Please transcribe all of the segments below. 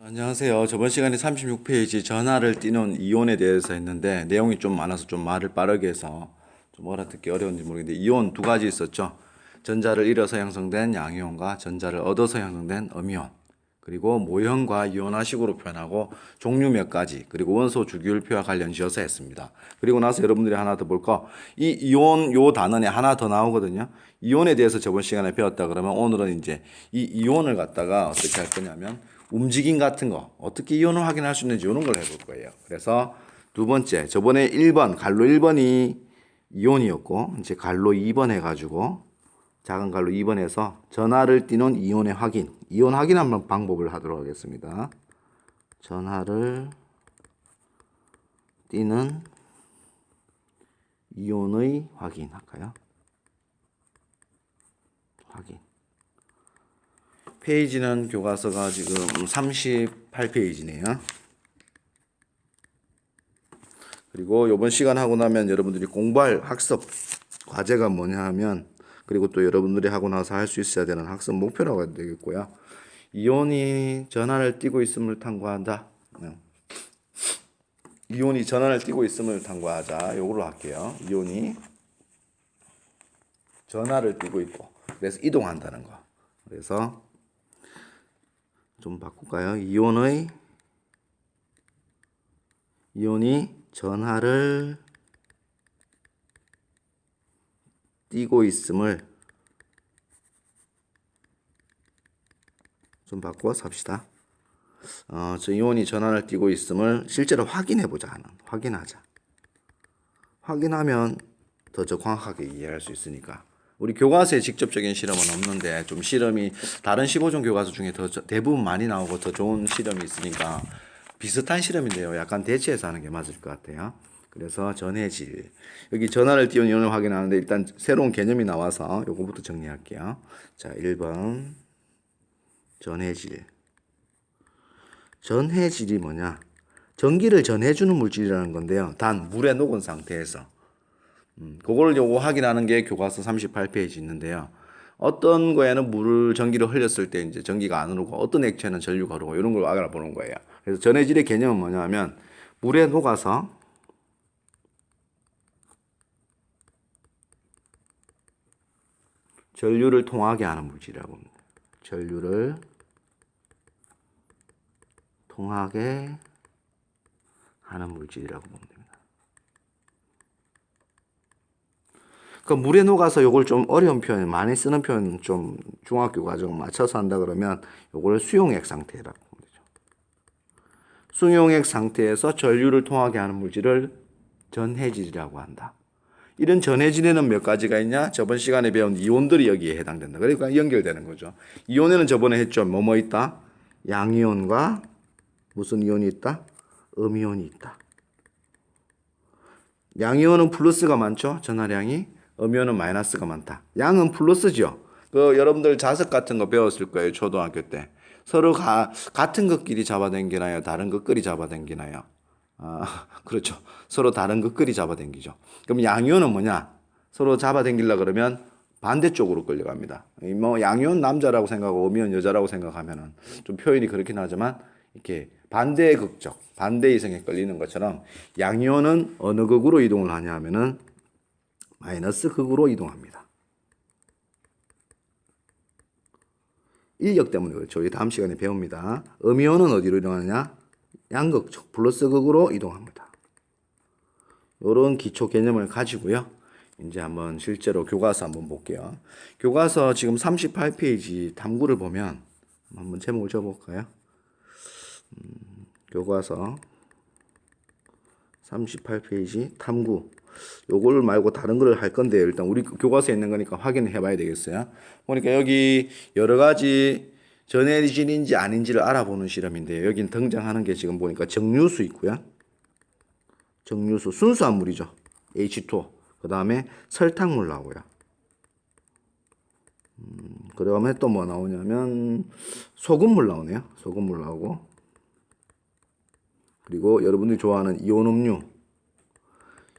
안녕하세요. 저번 시간에 36페이지 전하를 띄는 이온에 대해서 했는데 내용이 좀 많아서 좀 말을 빠르게 해서 좀 알아듣기 어려운지 모르겠는데 이온 두 가지 있었죠. 전자를 잃어서 형성된 양이온과 전자를 얻어서 형성된 음이온. 그리고 모형과 이온화식으로 표현하고 종류 몇 가지 그리고 원소 주기율표와 관련 지어서 했습니다. 그리고 나서 여러분들이 하나 더 볼까? 이 이온 요 단원에 하나 더 나오거든요. 이온에 대해서 저번 시간에 배웠다 그러면 오늘은 이제 이 이온을 갖다가 어떻게 할 거냐면 움직임 같은 거 어떻게 이온을 확인할 수 있는지 이런 걸 해볼 거예요. 그래서 두 번째 저번에 1번 갈로 1번이 이온이었고 이제 갈로 2번 해가지고 작은 갈로 2번에서 전하를 띄는 이온의 확인 이온 확인하는 방법을 하도록 하겠습니다. 전하를 띄는 이온의 확인 할까요? 확인 페이지는 교과서가 지금 38페이지네요. 그리고 이번 시간 하고 나면 여러분들이 공부할 학습 과제가 뭐냐 하면 그리고 또 여러분들이 하고 나서 할 수 있어야 되는 학습 목표라고 해도 되겠고요. 이온이 전하를 띠고 있음을 탐구한다. 이온이 전하를 띠고 있음을 탐구하자. 요걸로 할게요. 이온이 전하를 띠고 있고 그래서 이동한다는 거. 그래서 좀 바꿀까요? 이온이 전하를 띠고 있음을 좀 바꿔서 합시다. 저 이온이 전하를 띠고 있음을 실제로 확인해보자. 확인하자. 확인하면 더 정확하게 이해할 수 있으니까. 우리 교과서에 직접적인 실험은 없는데 좀 실험이 다른 15종 교과서 중에 더 대부분 많이 나오고 더 좋은 실험이 있으니까 비슷한 실험인데요. 약간 대체해서 하는 게 맞을 것 같아요. 그래서 전해질 여기 전하를 띄운 이온을 확인하는데 일단 새로운 개념이 나와서 요거부터 정리할게요. 자, 1번 전해질 전해질이 뭐냐? 전기를 전해주는 물질이라는 건데요. 단 물에 녹은 상태에서 그걸 요거 확인하는 게 교과서 38페이지 있는데요. 어떤 거에는 전기를 흘렸을 때 이제 전기가 안 흐르고 어떤 액체는 전류가 흐르고 이런 걸 알아보는 거예요. 그래서 전해질의 개념은 뭐냐면 물에 녹아서 전류를 통하게 하는 물질이라고 합니다. 전류를 통하게 하는 물질이라고 보면 됩니다. 그 물에 녹아서 요걸 좀 어려운 표현, 많이 쓰는 표현 좀 중학교 과정 맞춰서 한다 그러면 요걸 수용액 상태라고 보면 되죠. 수용액 상태에서 전류를 통하게 하는 물질을 전해질이라고 한다. 이런 전해질에는 몇 가지가 있냐? 저번 시간에 배운 이온들이 여기에 해당된다. 그러니까 연결되는 거죠. 이온에는 저번에 했죠. 뭐뭐 있다? 양이온과 무슨 이온이 있다? 음이온이 있다. 양이온은 플러스가 많죠. 전하량이. 음이온은 마이너스가 많다. 양은 플러스죠. 여러분들 자석 같은 거 배웠을 거예요. 초등학교 때. 서로 같은 것끼리 잡아당기나요? 다른 것끼리 잡아당기나요? 그렇죠. 서로 다른 것끼리 잡아당기죠. 그럼 양이온은 뭐냐? 서로 잡아당기려 그러면 반대쪽으로 끌려갑니다. 뭐 양이온 남자라고 생각하고 음이온 여자라고 생각하면은 좀 표현이 그렇긴 하지만 이렇게 반대의 극적, 반대 이성에 끌리는 것처럼 양이온은 어느 극으로 이동을 하냐 하면은 마이너스 극으로 이동합니다. 인력 때문에 그렇죠. 다음 시간에 배웁니다. 음이온은 어디로 이동하느냐? 양극적, 플러스 극으로 이동합니다. 이런 기초 개념을 가지고요. 이제 한번 실제로 교과서 한번 볼게요. 교과서 지금 38페이지 탐구를 보면 한번 제목을 적어볼까요? 교과서 38페이지 탐구. 요걸 말고 다른 걸 할 건데요. 일단 우리 교과서에 있는 거니까 확인해 봐야 되겠어요. 보니까 여기 여러 가지 전해질인지 아닌지를 알아보는 실험인데요. 여긴 등장하는 게 지금 보니까 정류수 있고요. 정류수, 순수한 물이죠. H2O. 그 다음에 설탕물 나오고요. 그 다음에 또 뭐 나오냐면 소금물 나오네요. 소금물 나오고. 그리고 여러분들이 좋아하는 이온 음료.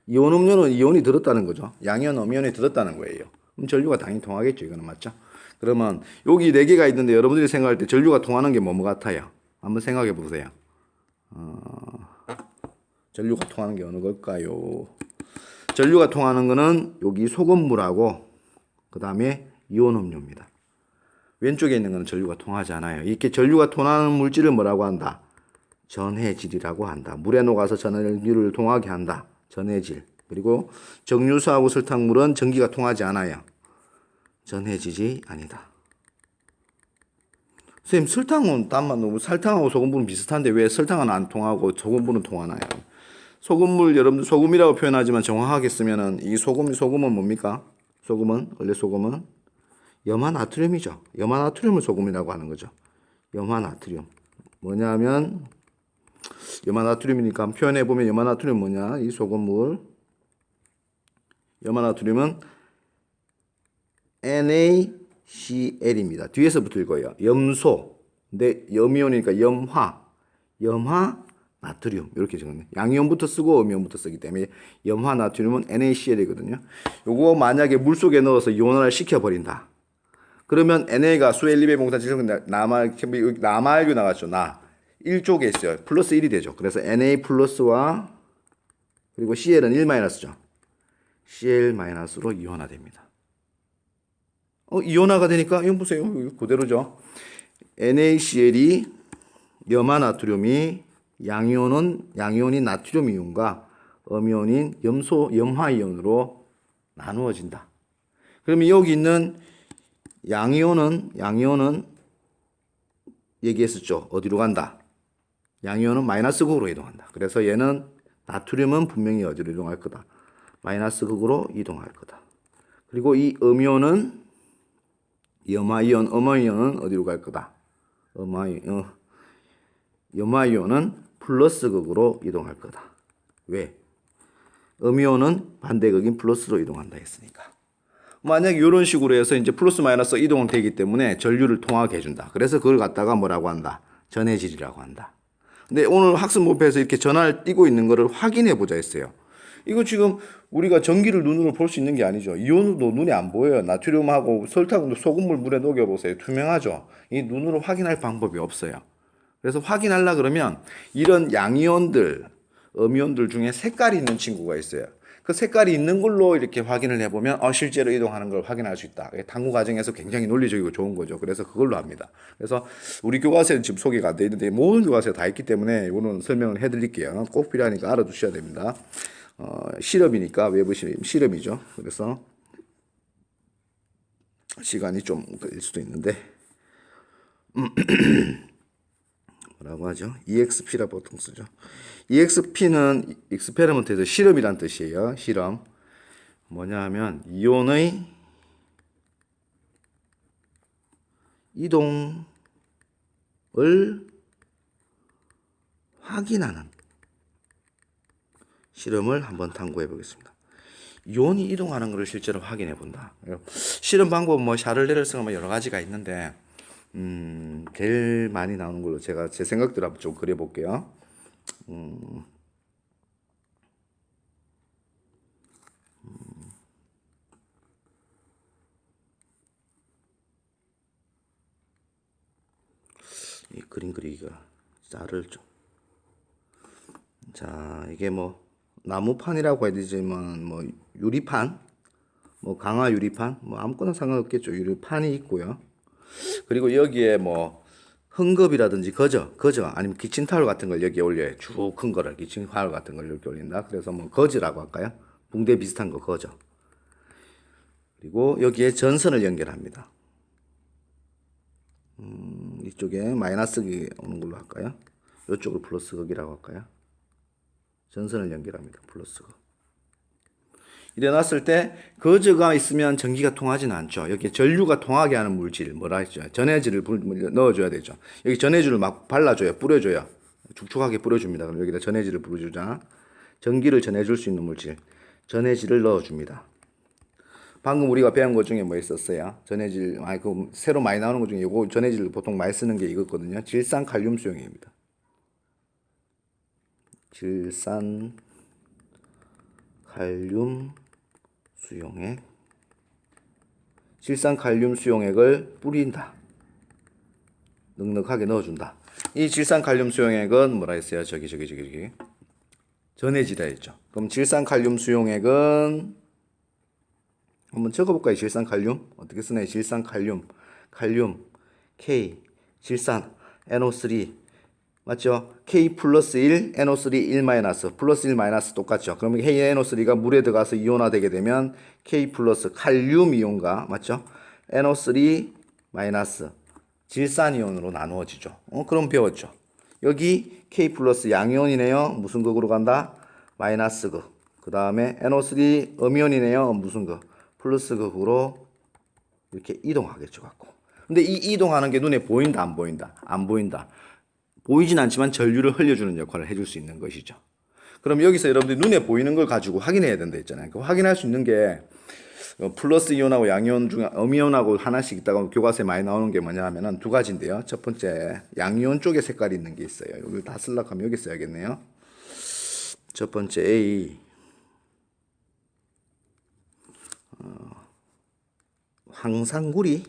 이온 음료는 이온이 들었다는 거죠. 양이온, 음이온이 들었다는 거예요. 그럼 전류가 당연히 통하겠죠. 이거는 맞죠? 그러면 여기 4개가 있는데 여러분들이 생각할 때 전류가 통하는 게 뭐 같아요? 한번 생각해 보세요. 전류가 통하는 게 어느 걸까요? 전류가 통하는 거는 여기 소금물하고 그 다음에 이온 음료입니다. 왼쪽에 있는 거는 전류가 통하지 않아요. 이렇게 전류가 통하는 물질을 뭐라고 한다? 전해질이라고 한다. 물에 녹아서 전류를 통하게 한다. 전해질. 그리고 정유수하고 설탕물은 전기가 통하지 않아요. 전해질이 아니다. 선생님, 설탕은 단만 너무 설탕하고 소금물은 비슷한데 왜 설탕은 안 통하고 소금물은 통하나요? 소금물, 여러분들 소금이라고 표현하지만 정확하게 쓰면은 이 소금은 뭡니까? 원래 소금은 염화나트륨이죠. 염화나트륨을 소금이라고 하는 거죠. 염화나트륨. 뭐냐면 염화나트륨이니까 표현해 보면 염화나트륨 뭐냐? 이 소금물. 염화나트륨은 NaCl입니다. 뒤에서 붙을 거예요. 염소. 근데 염이온이니까 염화 나트륨 이렇게 적었네. 양이온부터 쓰고 음이온부터 쓰기 때문에 염화 나트륨은 NaCl이거든요. 요거 만약에 물 속에 넣어서 이온화를 시켜버린다. 그러면 NA가 수엘리베 몽탄 지성 남알교 나갔죠. 1쪽에 있어요. 플러스 1이 되죠. 그래서 Na 플러스와 그리고 Cl은 1 마이너스죠. Cl 마이너스로 이온화됩니다. 이온화가 되니까 이거 보세요. 그대로죠. NaCl이 염화 나트륨이 양이온이 나트륨 이온과 음이온인 염화 이온으로 나누어진다. 그러면 여기 있는 양이온은 얘기했었죠. 어디로 간다? 양이온은 마이너스 극으로 이동한다. 그래서 얘는 나트륨은 분명히 어디로 이동할 거다? 마이너스 극으로 이동할 거다. 그리고 이 음이온은 음화이온은 어디로 갈 거다? 염화이온은 플러스 극으로 이동할 거다. 왜? 음이온은 반대극인 플러스로 이동한다 했으니까. 만약에 이런 식으로 해서 이제 플러스 마이너스 이동은 되기 때문에 전류를 통하게 해준다. 그래서 그걸 갖다가 뭐라고 한다? 전해질이라고 한다. 근데 오늘 학습 목표에서 이렇게 전하를 띄고 있는 거를 확인해 보자 했어요. 이거 지금 우리가 전기를 눈으로 볼 수 있는 게 아니죠. 이온도 눈에 안 보여요. 나트륨하고 설탕도 소금물 물에 녹여보세요. 투명하죠. 이 눈으로 확인할 방법이 없어요. 그래서 확인하려 그러면 이런 양이온들, 음이온들 중에 색깔이 있는 친구가 있어요. 그 색깔이 있는 걸로 이렇게 확인을 해보면 실제로 이동하는 걸 확인할 수 있다. 탐구 과정에서 굉장히 논리적이고 좋은 거죠. 그래서 그걸로 합니다. 그래서 우리 교과서에는 지금 소개가 안 돼 있는데 모든 교과서에 다 있기 때문에 이거는 설명을 해드릴게요. 꼭 필요하니까 알아두셔야 됩니다. 실험이니까 외부 실험이죠. 그래서 시간이 좀 걸릴 수도 있는데 뭐라고 하죠? EXP라 보통 쓰죠. EXP는 익스페리먼트에서 실험이란 뜻이에요. 실험. 뭐냐 하면 이온의 이동을 확인하는 실험을 한번 탐구해 보겠습니다. 이온이 이동하는 것을 실제로 확인해 본다. 실험 방법은 뭐 샤를레르스가 뭐 여러 가지가 있는데 제일 많이 나오는 걸로 제가 제 생각대로 한번 좀 그려 볼게요. 이 그림 그리기가 짤을 좀. 자, 이게 뭐 나무판이라고 해야 되지만 뭐 유리판, 뭐 강화 유리판, 뭐 아무거나 상관없겠죠. 유리판이 있고요. 그리고 여기에 뭐 헝겊이라든지 거저 아니면 키친타올 같은 걸 여기에 올려요. 쭉 큰 거를 키친타올 같은 걸 이렇게 올린다. 그래서 뭐 거즈라고 할까요? 붕대 비슷한 거 거저. 그리고 여기에 전선을 연결합니다. 이쪽에 마이너스 극이 오는 걸로 할까요? 이쪽을 플러스 극이라고 할까요? 전선을 연결합니다. 플러스 극. 이래 놨을 때 거즈가 있으면 전기가 통하지는 않죠. 여기 전류가 통하게 하는 물질 뭐라 했죠? 전해질을 넣어줘야 되죠. 여기 전해질을 막 발라줘요. 뿌려줘요. 축축하게 뿌려줍니다. 그럼 여기다 전해질을 뿌려주자. 전기를 전해줄 수 있는 물질 전해질을 넣어줍니다. 방금 우리가 배운 것 중에 뭐 있었어요? 전해질, 그 새로 많이 나오는 것 중에 이거 전해질 보통 많이 쓰는 게 이거거든요. 질산 칼륨 수용액입니다. 질산 칼륨 수용액. 질산 칼륨 수용액을 뿌린다. 넉넉하게 넣어준다. 이 질산칼륨 수용액은 뭐라 했어요? 저기. 전해지라 했죠. 그럼 질산칼륨 수용액은 한번 적어볼까요? 질산칼륨 어떻게 쓰나요? 질산칼륨 칼륨 K 질산 NO3 맞죠? K 플러스 1 NO3 1 마이너스 플러스 1 마이너스 똑같죠? 그러면 K NO3가 물에 들어가서 이온화되게 되면 K 플러스 칼륨 이온과 맞죠? NO3 마이너스 질산 이온으로 나누어지죠. 그럼 배웠죠. 여기 K 플러스 양이온이네요. 무슨 극으로 간다? 마이너스 극. 그 다음에 NO3 음이온이네요. 무슨 극? 플러스 극으로 이렇게 이동하겠죠. 갖고. 근데 이 이동하는 게 눈에 보인다, 안 보인다? 안 보인다. 보이진 않지만 전류를 흘려주는 역할을 해줄 수 있는 것이죠. 그럼 여기서 여러분들이 눈에 보이는 걸 가지고 확인해야 된다 했잖아요. 그 확인할 수 있는 게 플러스 이온하고 양이온 중에 음이온하고 하나씩 있다가 교과서에 많이 나오는 게 뭐냐 하면은 두 가지인데요. 첫 번째 양이온 쪽에 색깔이 있는 게 있어요. 이걸 다 쓰려고 하면 여기 써야겠네요. 첫 번째 A 황산구리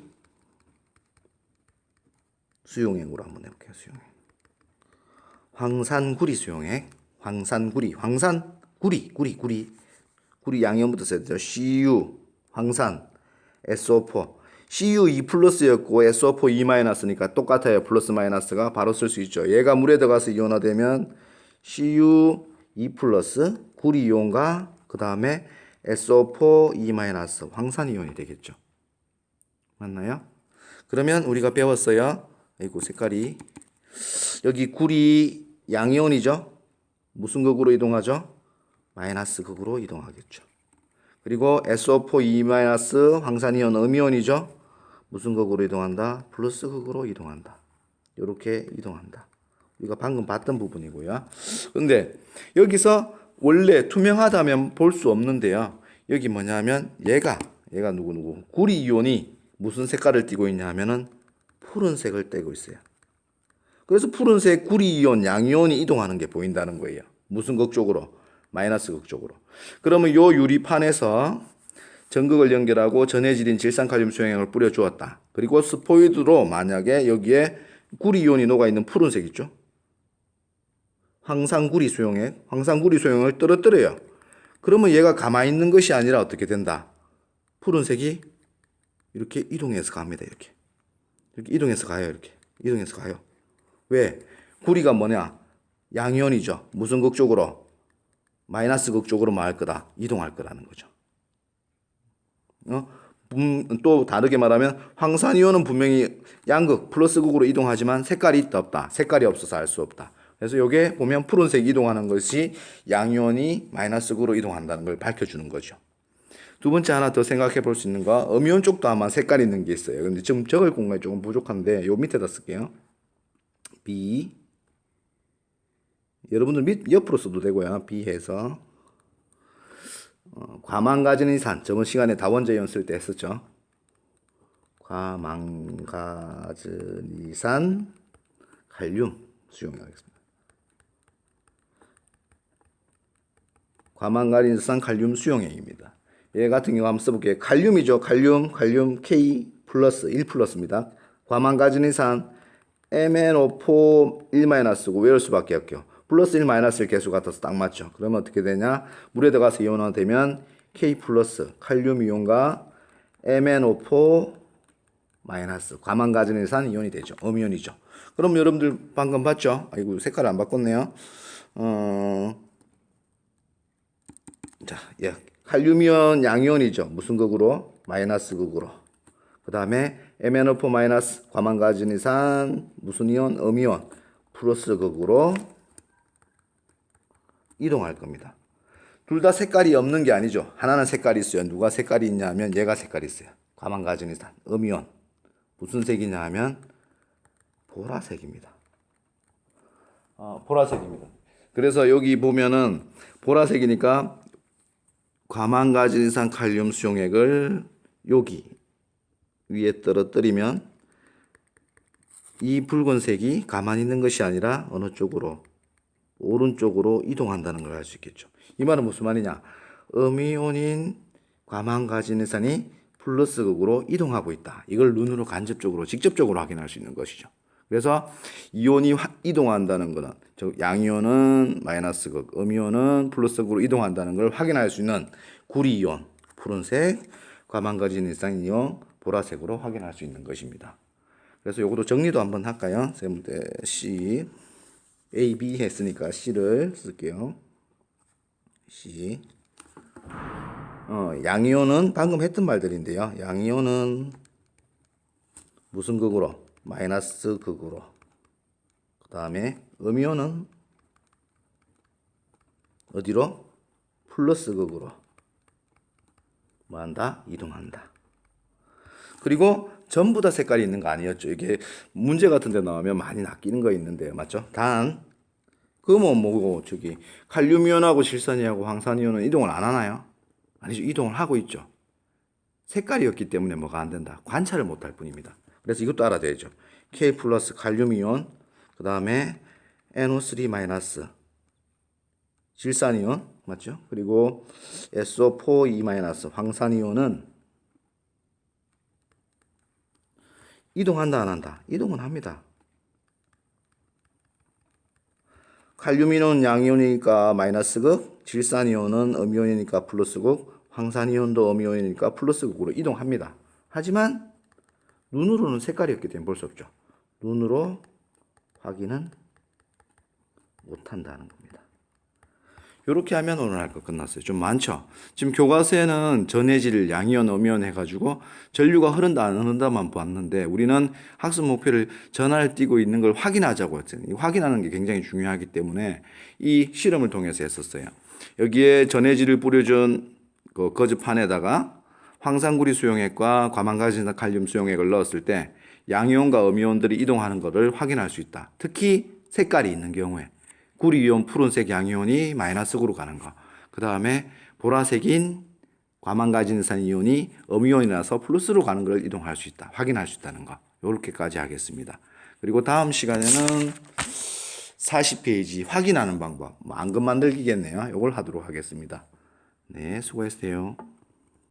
수용액으로 한번 해볼게요. 수용액 황산구리 수용액 황산구리 구리 양이온부터 써야 되죠. CU 황산 SO4 CU 2 플러스였고 SO4 2 마이너스니까 똑같아요. 플러스 마이너스가 바로 쓸 수 있죠. 얘가 물에 들어가서 이온화되면 CU 2 플러스 구리 이온과 그 다음에 SO4 2 마이너스 황산 이온이 되겠죠. 맞나요? 그러면 우리가 배웠어요. 이거 색깔이 여기 구리 양이온이죠. 무슨 극으로 이동하죠? 마이너스 극으로 이동하겠죠. 그리고 SO4 2- 황산이온 음이온이죠. 무슨 극으로 이동한다? 플러스 극으로 이동한다. 이렇게 이동한다. 우리가 방금 봤던 부분이고요. 근데 여기서 원래 투명하다면 볼 수 없는데요. 여기 뭐냐면 얘가 누구 구리 이온이 무슨 색깔을 띠고 있냐 하면은 푸른색을 띠고 있어요. 그래서 푸른색 구리 이온, 양이온이 이동하는 게 보인다는 거예요. 무슨 극 쪽으로? 마이너스 극 쪽으로. 그러면 요 유리판에서 전극을 연결하고 전해질인 질산칼륨 수용액을 뿌려 주었다. 그리고 스포이드로 만약에 여기에 구리 이온이 녹아 있는 푸른색 있죠? 황산구리 수용액을 떨어뜨려요. 그러면 얘가 가만히 있는 것이 아니라 어떻게 된다? 푸른색이 이렇게 이동해서 갑니다. 이렇게 이동해서 가요. 이동해서 가요. 왜? 구리가 뭐냐? 양이온이죠. 무슨 극 쪽으로? 마이너스 극 쪽으로 뭐 할 거다? 이동할 거라는 거죠. 또 다르게 말하면 황산이온은 분명히 양극 플러스 극으로 이동하지만 색깔이 있다 없다. 색깔이 없어서 알 수 없다. 그래서 이게 보면 푸른색 이동하는 것이 양이온이 마이너스 극으로 이동한다는 걸 밝혀주는 거죠. 두 번째 하나 더 생각해 볼 수 있는 거 음이온 쪽도 아마 색깔 있는 게 있어요. 근데 지금 적을 공간이 조금 부족한데 요 밑에다 쓸게요. B 여러분들 옆으로 써도 되고요. B 해서 과망가즈니산 저번 시간에 다원제이온 쓸 때 했었죠. 과망가즈니산 칼륨 수용하겠습니다. 과망가즈니산 칼륨 수용액입니다. 얘 같은 경우 한번 써볼게요. 칼륨이죠. 칼륨 K 플러스 1 플러스입니다. 과망가즈니산 MnO4 1-고 왜 이럴 수밖에 없죠. 플러스 1 마이너스를 개수 같아서 딱 맞죠. 그러면 어떻게 되냐? 물에 들어가서 이온화되면 K 플러스 칼륨 이온과 MnO4 마이너스 과망가즈니산 이온이 되죠. 음이온이죠. 그럼 여러분들 방금 봤죠? 아이고 색깔을 안 바꿨네요. 자, 예. 칼륨이온 양이온이죠. 무슨 극으로? 마이너스 극으로. 그 다음에 MnO4 마이너스 과망가즈니산 무슨 이온? 음이온 플러스 극으로 이동할 겁니다. 둘 다 색깔이 없는 게 아니죠. 하나는 색깔이 있어요. 누가 색깔이 있냐 하면 얘가 색깔이 있어요. 과망가즈니산 음이온 무슨 색이냐 하면 보라색입니다. 보라색입니다. 그래서 여기 보면은 보라색이니까 과망가즈니산 칼륨 수용액을 여기 위에 떨어뜨리면 이 붉은색이 가만히 있는 것이 아니라 어느 쪽으로? 오른쪽으로 이동한다는 걸 알 수 있겠죠. 이 말은 무슨 말이냐? 음이온인 과망가즈니산이 플러스 극으로 이동하고 있다. 이걸 눈으로 간접적으로 직접적으로 확인할 수 있는 것이죠. 그래서 이온이 이동한다는 거는 즉 양이온은 마이너스 극, 음이온은 플러스 극으로 이동한다는 걸 확인할 수 있는 구리이온 푸른색, 과망가진 일산이온 보라색으로 확인할 수 있는 것입니다. 그래서 요것도 정리도 한번 할까요? 세 번째 C, A, B 했으니까 C를 쓸게요. C. 양이온은 방금 했던 말들인데요. 양이온은 무슨 극으로? 마이너스 극으로. 그 다음에 음이온은 어디로? 플러스 극으로 뭐한다? 이동한다. 그리고 전부 다 색깔이 있는 거 아니었죠. 이게 문제 같은 데 나오면 많이 낚이는 거 있는데요. 맞죠? 단 그러면 뭐고 저기 칼륨이온하고 질산이하고 황산이온은 이동을 안 하나요? 아니죠. 이동을 하고 있죠. 색깔이었기 때문에 뭐가 안 된다. 관찰을 못 할 뿐입니다. 그래서 이것도 알아둬야죠. K 플러스 칼륨이온, 그 다음에 NO3 마이너스 질산이온, 맞죠? 그리고 SO4E 마이너스 황산이온은 이동한다, 안 한다? 이동은 합니다. 칼륨이온은 양이온이니까 마이너스 극, 질산이온은 음이온이니까 플러스 극, 황산이온도 음이온이니까 플러스 극으로 이동합니다. 하지만 눈으로는 색깔이었기 때문에 볼 수 없죠. 눈으로 확인은 못한다는 겁니다. 이렇게 하면 오늘 할 거 끝났어요. 좀 많죠? 지금 교과서에는 전해질 양이온, 음이온 해가지고 전류가 흐른다, 안 흐른다만 봤는데 우리는 학습 목표를 전하를 띄고 있는 걸 확인하자고 했어요. 확인하는 게 굉장히 중요하기 때문에 이 실험을 통해서 했었어요. 여기에 전해질을 뿌려준 그 거즈판에다가 황산구리 수용액과 과망가진 칼륨 수용액을 넣었을 때 양이온과 음이온들이 이동하는 것을 확인할 수 있다. 특히 색깔이 있는 경우에 구리이온 푸른색 양이온이 마이너스로 가는 거. 그 다음에 보라색인 과망가진산 이온이 음이온이라서 플러스로 가는 걸 이동할 수 있다. 확인할 수 있다는 거. 이렇게까지 하겠습니다. 그리고 다음 시간에는 40페이지 확인하는 방법. 앙금 만들기겠네요. 이걸 하도록 하겠습니다. 네, 수고했어요.